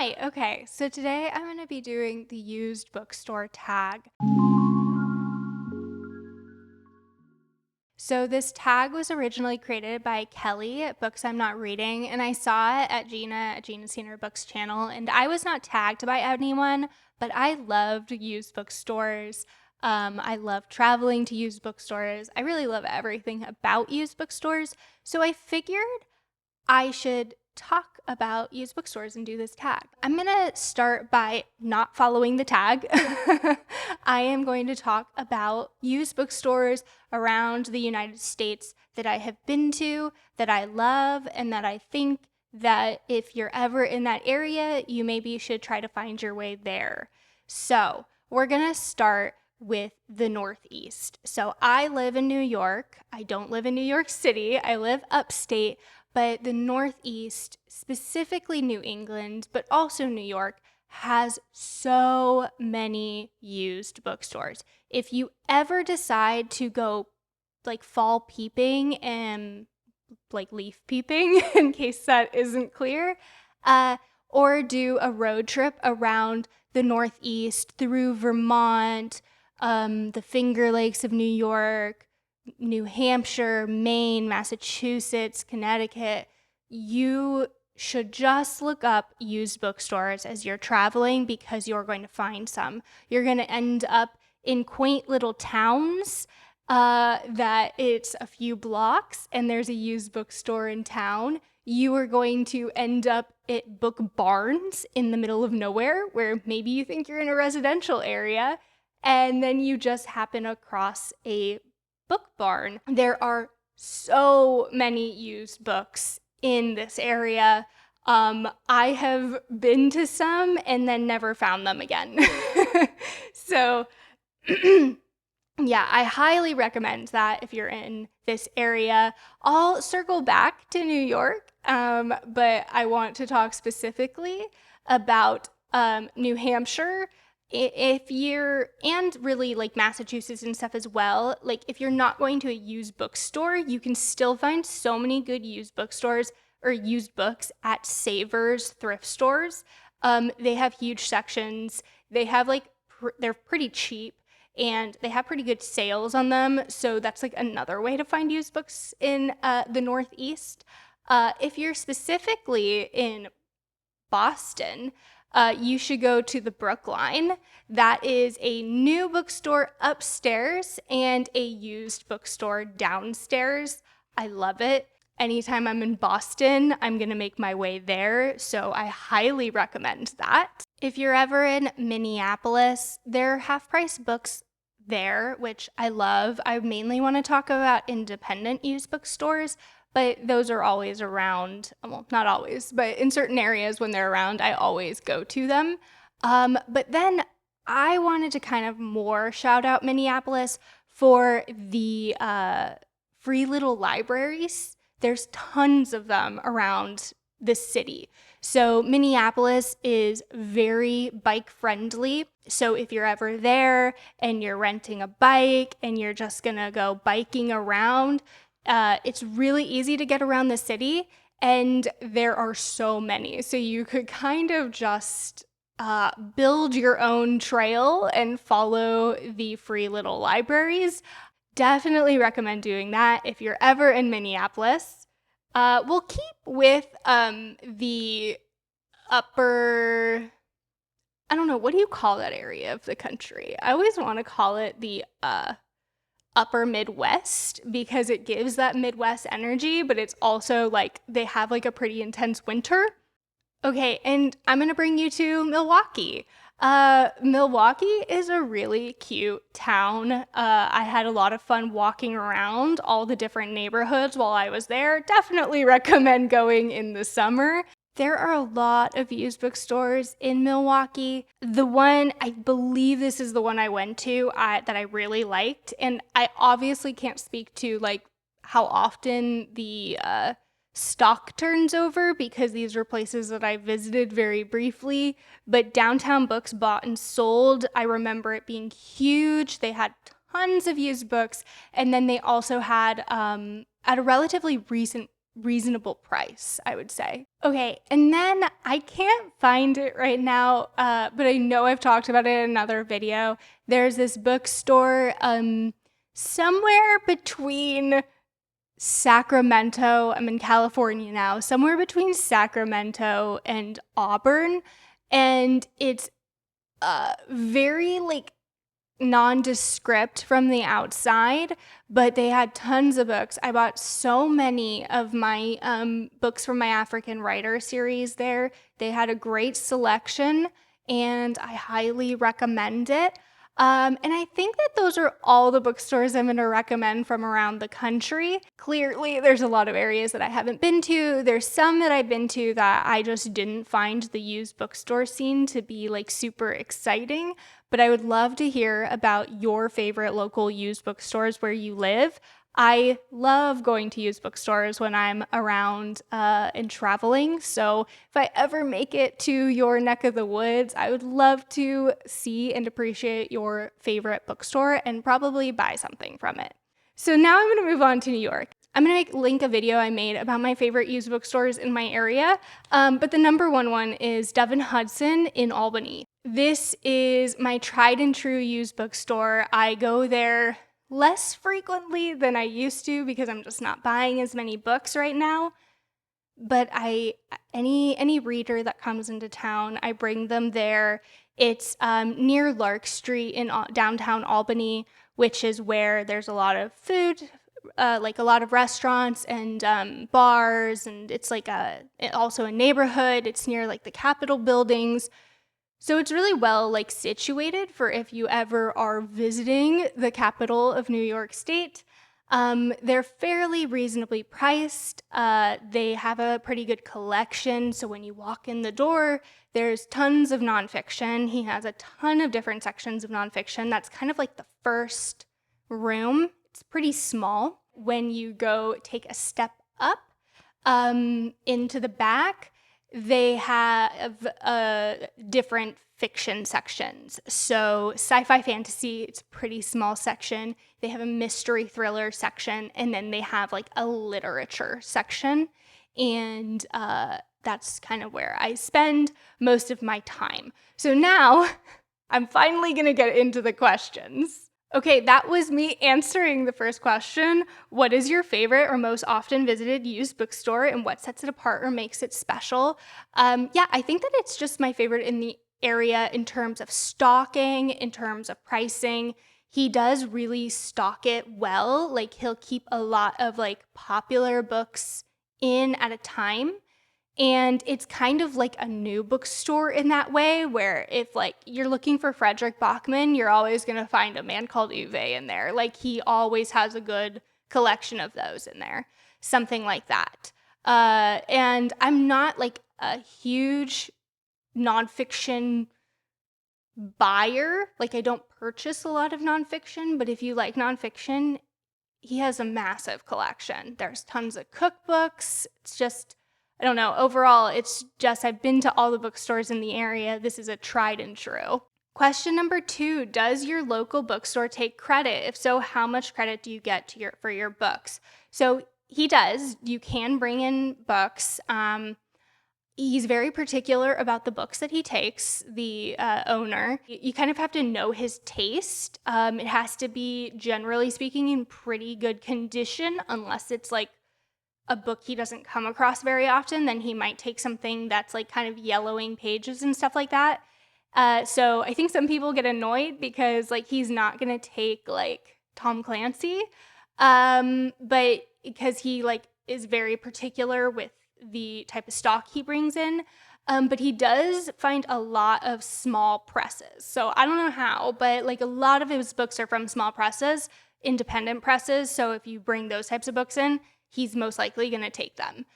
Hi, okay, so today I'm going to be doing the used bookstore tag. So this tag was originally created by Kelly at Books I'm Not Reading, and I saw it at Gina's Seen Her Books channel, and I was not tagged by anyone, but I loved used bookstores. I love traveling to used bookstores. I really love everything about used bookstores, so I figured I should talk about used bookstores and do this tag. I'm gonna start by not following the tag. I am going to talk about used bookstores around the United States that I have been to, that I love, and that I think that if you're ever in that area, you maybe should try to find your way there. So we're gonna start with the Northeast. So I live in New York. I don't live in New York City. I live upstate, but the Northeast, specifically New England, but also New York, has so many used bookstores. If you ever decide to go like fall peeping and like leaf peeping, in case that isn't clear, or do a road trip around the Northeast through Vermont, the Finger Lakes of New York, New Hampshire, Maine, Massachusetts, Connecticut, you should just look up used bookstores as you're traveling because you're going to find some. You're going to end up in quaint little towns that it's a few blocks and there's a used bookstore in town. You are going to end up at book barns in the middle of nowhere where maybe you think you're in a residential area and then you just happen across a book barn. There are so many used books in this area. I have been to some and then never found them again. So yeah, I highly recommend that if you're in this area. I'll circle back to New York, but I want to talk specifically about New Hampshire. If you're, and really like Massachusetts and stuff as well, like if you're not going to a used bookstore, you can still find so many good used bookstores or used books at Savers thrift stores. They have huge sections. They have like, they're pretty cheap and they have pretty good sales on them. So that's like another way to find used books in the Northeast. If you're specifically in Boston, you should go to the Brookline. That is a new bookstore upstairs and a used bookstore downstairs. I love it. Anytime I'm in Boston, I'm going to make my way there, so I highly recommend that. If you're ever in Minneapolis, there are half-price books there, which I love. I mainly want to talk about independent used bookstores, but those are always around. Well, not always, but in certain areas when they're around, I always go to them. But then I wanted to kind of more shout out Minneapolis for the free little libraries. There's tons of them around the city. So Minneapolis is very bike friendly. So if you're ever there and you're renting a bike and you're just gonna go biking around, it's really easy to get around the city and there are so many. So you could kind of just build your own trail and follow the free little libraries. Definitely recommend doing that if you're ever in Minneapolis. We'll keep with the upper, I don't know, what do you call that area of the country? I always want to call it the upper Midwest because it gives that Midwest energy, but it's also like they have like a pretty intense winter. Okay, and I'm gonna bring you to Milwaukee. Milwaukee is a really cute town. I had a lot of fun walking around all the different neighborhoods while I was there. Definitely recommend going in the summer. There are a lot of used bookstores in Milwaukee. The one, I believe this is the one I went to that I really liked, and I obviously can't speak to like how often the stock turns over because these were places that I visited very briefly, but Downtown Books bought and sold. I remember it being huge. They had tons of used books, and then they also had, at a relatively recent reasonable price, I would say. Okay, and then I can't find it right now, but I know I've talked about it in another video. There's this bookstore somewhere between Sacramento, I'm in California now, somewhere between Sacramento and Auburn, and it's very like nondescript from the outside, but they had tons of books. I bought so many of my books from my African writer series there. They had a great selection, and I highly recommend it. And I think that those are all the bookstores I'm going to recommend from around the country. Clearly, there's a lot of areas that I haven't been to. There's some that I've been to that I just didn't find the used bookstore scene to be like super exciting. But I would love to hear about your favorite local used bookstores where you live. I love going to used bookstores when I'm around and traveling. So if I ever make it to your neck of the woods, I would love to see and appreciate your favorite bookstore and probably buy something from it. So now I'm going to move on to New York. I'm going to link a video I made about my favorite used bookstores in my area, but the number one is Dove and Hudson in Albany. This is my tried and true used bookstore. I go there less frequently than I used to because I'm just not buying as many books right now. But any reader that comes into town, I bring them there. It's near Lark Street in downtown Albany, which is where there's a lot of food, like a lot of restaurants and bars, and it's like also a neighborhood. It's near like the Capitol buildings. So it's really well like situated for if you ever are visiting the capital of New York State. They're fairly reasonably priced. They have a pretty good collection. So when you walk in the door, there's tons of nonfiction. He has a ton of different sections of nonfiction. That's kind of like the first room. It's pretty small. When you go take a step up into the back, they have different fiction sections. So sci-fi fantasy, it's a pretty small section. They have a mystery thriller section, and then they have like a literature section. And that's kind of where I spend most of my time. So now I'm finally going to get into the questions. Okay, that was me answering the first question. What is your favorite or most often visited used bookstore, and what sets it apart or makes it special? I think that it's just my favorite in the area in terms of stocking, in terms of pricing. He does really stock it well. Like he'll keep a lot of like popular books in at a time. And it's kind of like a new bookstore in that way, where if like you're looking for Frederick Bachman, you're always going to find A Man Called Uwe in there. Like he always has a good collection of those in there, something like that. And I'm not like a huge nonfiction buyer. Like I don't purchase a lot of nonfiction, but if you like nonfiction, he has a massive collection. There's tons of cookbooks. It's just, I don't know, overall, it's just, I've been to all the bookstores in the area. This is a tried and true. Question number 2, does your local bookstore take credit? If so, how much credit do you get for your books? So he does. You can bring in books. He's very particular about the books that he takes, the owner. You kind of have to know his taste. It has to be, generally speaking, in pretty good condition, unless it's like a book he doesn't come across very often. Then he might take something that's like kind of yellowing pages and stuff like that. So I think some people get annoyed because like he's not gonna take like Tom Clancy, but because he like is very particular with the type of stock he brings in. But he does find a lot of small presses. So I don't know how, but like a lot of his books are from small presses, independent presses. So if you bring those types of books in, he's most likely going to take them.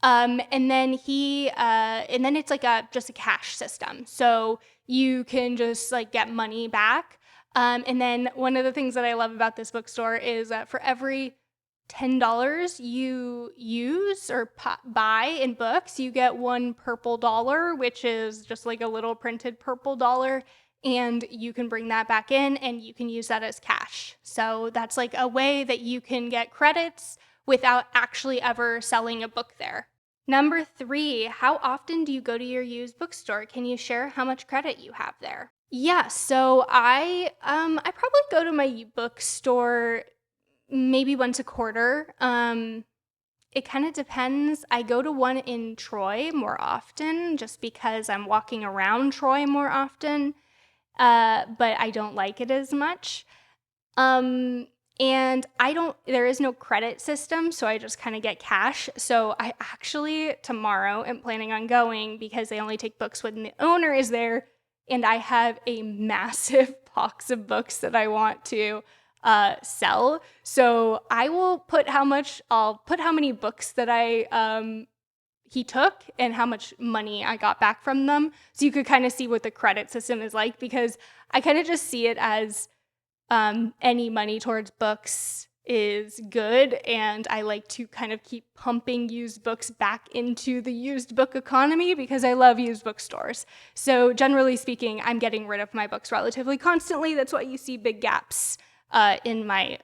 And then it's like just a cash system. So you can just like get money back. And then one of the things that I love about this bookstore is that for every $10 you use or buy in books, you get one purple dollar, which is just like a little printed purple dollar. And you can bring that back in and you can use that as cash. So that's like a way that you can get credits without actually ever selling a book there. Number 3, how often do you go to your used bookstore? Can you share how much credit you have there? Yeah, so I probably go to my bookstore maybe once a quarter. It kind of depends. I go to one in Troy more often just because I'm walking around Troy more often, but I don't like it as much. Um, and there is no credit system, so I just kind of get cash. So I actually tomorrow am planning on going because they only take books when the owner is there. And I have a massive box of books that I want to sell. So I'll put how many books that he took and how much money I got back from them. So you could kind of see what the credit system is like, because I kind of just see it as any money towards books is good, and I like to kind of keep pumping used books back into the used book economy because I love used bookstores. So generally speaking, I'm getting rid of my books relatively constantly. That's why you see big gaps in my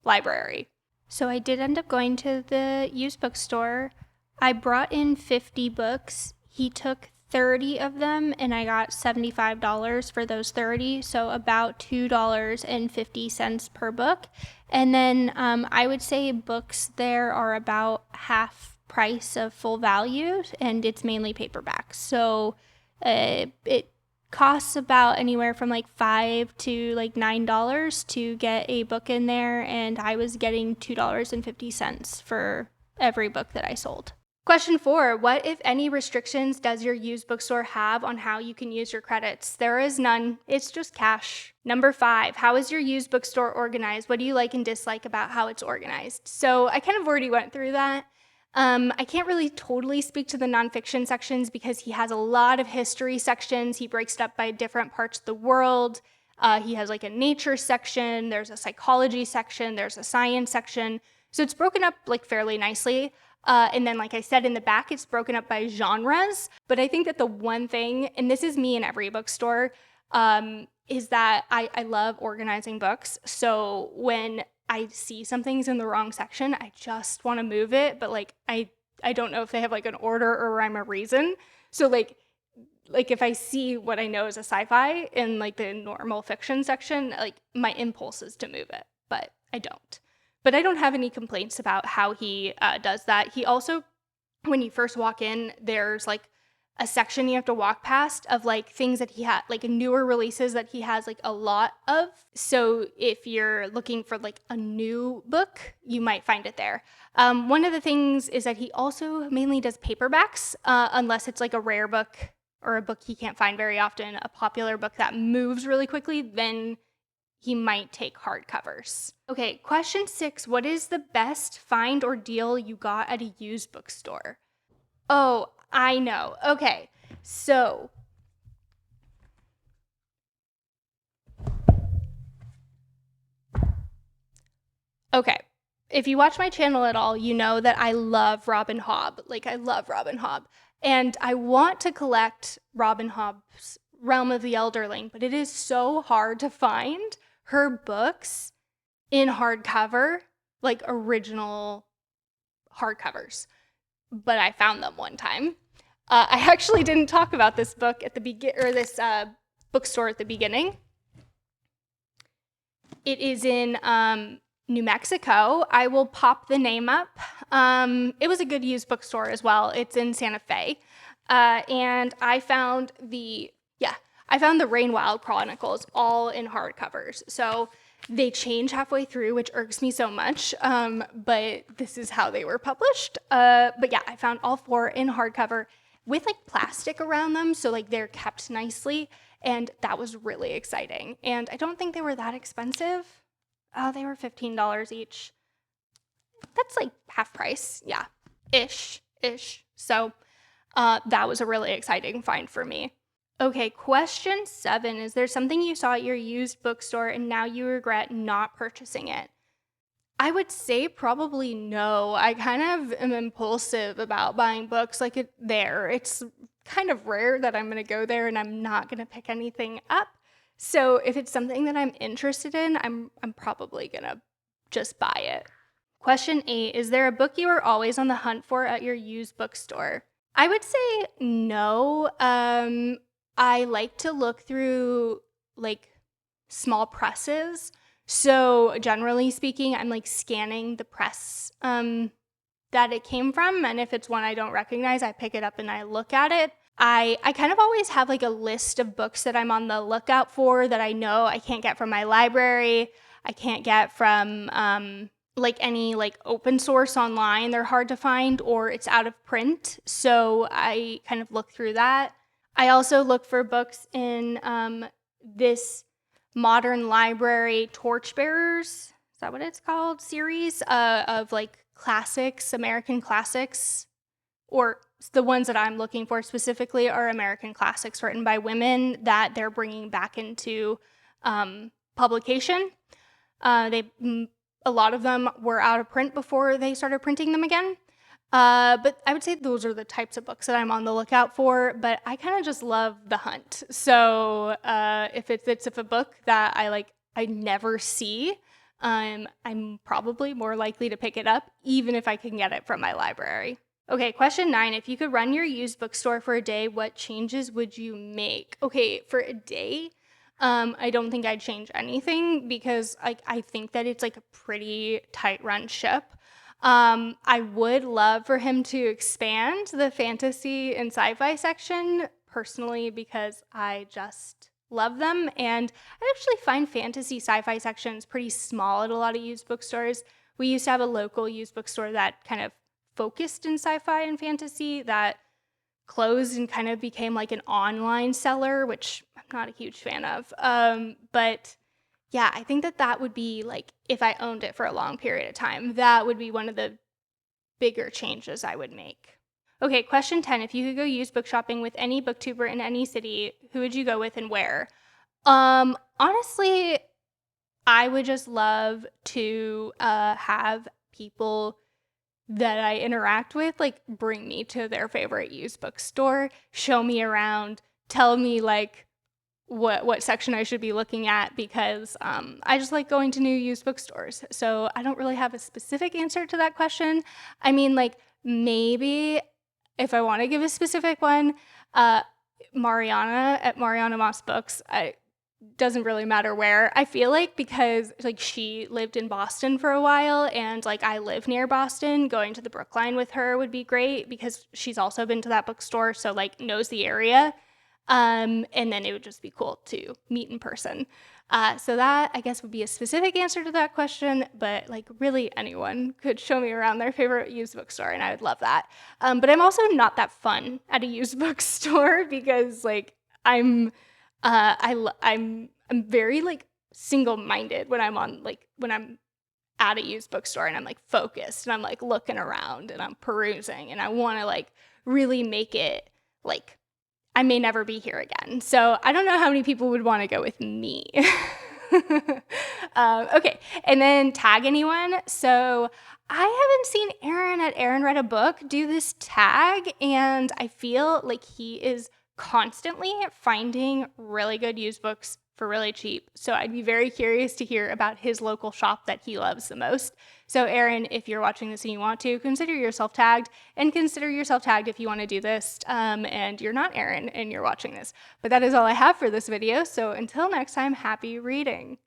library. So I did end up going to the used bookstore. I brought in 50 books. He took 30 of them, and I got $75 for those 30, so about $2.50 per book. And then I would say books there are about half price of full value, and it's mainly paperbacks. So it costs about anywhere from like $5 to like $9 to get a book in there, and I was getting $2.50 for every book that I sold. Question 4, what, if any, restrictions does your used bookstore have on how you can use your credits? There is none. It's just cash. Number 5, how is your used bookstore organized? What do you like and dislike about how it's organized? So I kind of already went through that. I can't really totally speak to the nonfiction sections because he has a lot of history sections. He breaks it up by different parts of the world. He has like a nature section, there's a psychology section, there's a science section. So it's broken up like fairly nicely. And then, like I said, in the back, it's broken up by genres. But I think that the one thing, and this is me in every bookstore, is that I love organizing books. So when I see something's in the wrong section, I just want to move it. But like, I don't know if they have like an order or rhyme or reason. So like if I see what I know is a sci-fi in like the normal fiction section, like my impulse is to move it, but I don't. But I don't have any complaints about how he does that. He also, when you first walk in, there's like a section you have to walk past of like things that he had, like newer releases that he has like a lot of. So if you're looking for like a new book, you might find it there. One of the things is that he also mainly does paperbacks, unless it's like a rare book or a book he can't find very often, a popular book that moves really quickly, then he might take hardcovers. Okay, question 6, what is the best find or deal you got at a used bookstore? Oh, I know. Okay, so if you watch my channel at all, you know that I love Robin Hobb. Like, I love Robin Hobb. And I want to collect Robin Hobb's Realm of the Elderling, but it is so hard to find her books in hardcover, like original hardcovers. But I found them one time. I actually didn't talk about this book at the this bookstore at the beginning. It is in New Mexico. I will pop the name up. It was a good used bookstore as well. It's in Santa Fe. And I found the Rainwild Chronicles all in hardcovers. So they change halfway through, which irks me so much, but this is how they were published. But yeah, I found all 4 in hardcover with like plastic around them, so like they're kept nicely, and that was really exciting. And I don't think they were that expensive. They were $15 each. That's like half price, yeah, ish. So that was a really exciting find for me. Okay, question 7. Is there something you saw at your used bookstore and now you regret not purchasing it? I would say probably no. I kind of am impulsive about buying books like It's kind of rare that I'm going to go there and I'm not going to pick anything up. So if it's something that I'm interested in, I'm probably going to just buy it. Question 8, is there a book you are always on the hunt for at your used bookstore? I would say no. I like to look through like small presses. So generally speaking, I'm like scanning the press that it came from, and if it's one I don't recognize, I pick it up and I look at it. I kind of always have like a list of books that I'm on the lookout for that I know I can't get from my library. I can't get from like any like open source online. They're hard to find or it's out of print. So I kind of look through that. I also look for books in this modern library Torchbearers, is that what it's called, series of like classics, American classics, or the ones that I'm looking for specifically are American classics written by women that they're bringing back into publication. A lot of them were out of print before they started printing them again. But I would say those are the types of books that I'm on the lookout for, but I kind of just love the hunt. So if it's a book that I never see, I'm probably more likely to pick it up, even if I can get it from my library. Okay, question 9, if you could run your used bookstore for a day, what changes would you make? Okay, for a day, I don't think I'd change anything because I think that it's like a pretty tight run ship. I would love for him to expand the fantasy and sci-fi section personally because I just love them. And I actually find fantasy sci-fi sections pretty small at a lot of used bookstores. We used to have a local used bookstore that kind of focused in sci-fi and fantasy that closed and kind of became like an online seller, which I'm not a huge fan of. But yeah, I think that would be like, if I owned it for a long period of time, that would be one of the bigger changes I would make. Okay, question 10, if you could go used book shopping with any booktuber in any city, who would you go with and where? Honestly, I would just love to have people that I interact with like bring me to their favorite used bookstore, show me around, tell me like what section I should be looking at, because I just like going to new used bookstores. So I don't really have a specific answer to that question. I mean, like maybe if I want to give a specific one, Mariana at Mariana Moss Books. Doesn't really matter where. I feel like because like she lived in Boston for a while and like I live near Boston, going to the Brookline with her would be great because she's also been to that bookstore, so like knows the area. And then it would just be cool to meet in person. So that I guess would be a specific answer to that question, but like really anyone could show me around their favorite used bookstore and I would love that. But I'm also not that fun at a used bookstore because like I'm very like single-minded when I'm at a used bookstore and I'm like focused and I'm like looking around and I'm perusing and I want to like really make it like I may never be here again. So I don't know how many people would want to go with me. Okay, and then tag anyone. So I haven't seen Aaron at Aaron Read a Book do this tag, and I feel like he is constantly finding really good used books for really cheap. So I'd be very curious to hear about his local shop that he loves the most. So Aaron, if you're watching this and you want to, consider yourself tagged, and consider yourself tagged if you want to do this and you're not Aaron and you're watching this. But that is all I have for this video. So until next time, happy reading.